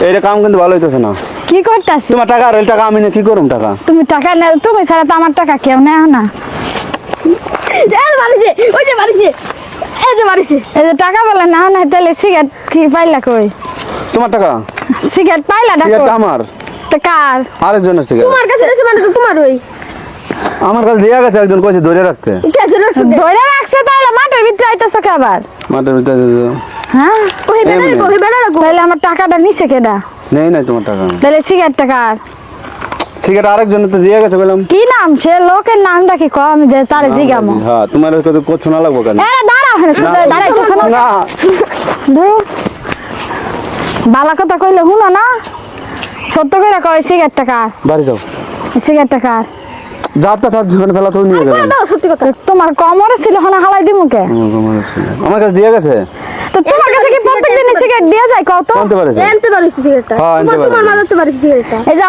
এইটা কাম কিন্তু ভালো হইতেছে না। কি করতেছি? তোমার টাকা আর ওই টাকা আমি কি করুম টাকা? তুমি টাকা না, তুমি ছাড়া তো আমার টাকা কেউ নেও না। এই যে টাকা বলে না না, তাহলে সিগারেট কি পাইলা কই? তোমার টাকা? সিগারেট পাইলা না সিগারেট কই? আমার। তো কার? আরেকজনের সিগারেট তোমার কাছে রয়েছে মানে তো তোমার ওই আমার কাছে দিয়া গেছে, একজন কইছে ধরে রাখতে। ধরে রাখছে তাহলে মাঠের ভিতরে আইতেছো কে আবার? মাঠের ভিতরে হ্যাঁ ওই বেড়া এমনি। ওই বেড়া তাহলে আমার টাকাটা নিছে কেডা? নেই নাই তোমার টাকা। তাহলে সিগারেটটা কার? সিগারেট আরেকজনের তো দিয়া গেছে বললাম। কি নাম? সে লোকের নামটা কি কম যে তারে জিগামো? হ্যাঁ তোমার কত কোছ না লাগবো কেন? এরা দাঁড়া ওখানে, শুধু দাঁড়াইতেছ না? না ধুর, বালা কথা কইলে শুনো না, সত্য করে কয় সিগারেটটা কার? বাড়ি যাও। সিগারেটটা কার? যাতা তার জীবনে ফেলা তো নিয়ে গেল। দাও সত্যি কথা তোমার কমরে ছিল হনা হালাই দিমু কে? আমার কাছে দিয়া গেছে। তো তোমার কাছে কি প্রত্যেকদিন সিগারেট দেয়া যায় কত? আনতে পারেছে। আনতে পারিস সিগারেটটা হ্যাঁ, আনতে তোমার পারিস। মাথাতে পারিস সিগারেটটা এই যে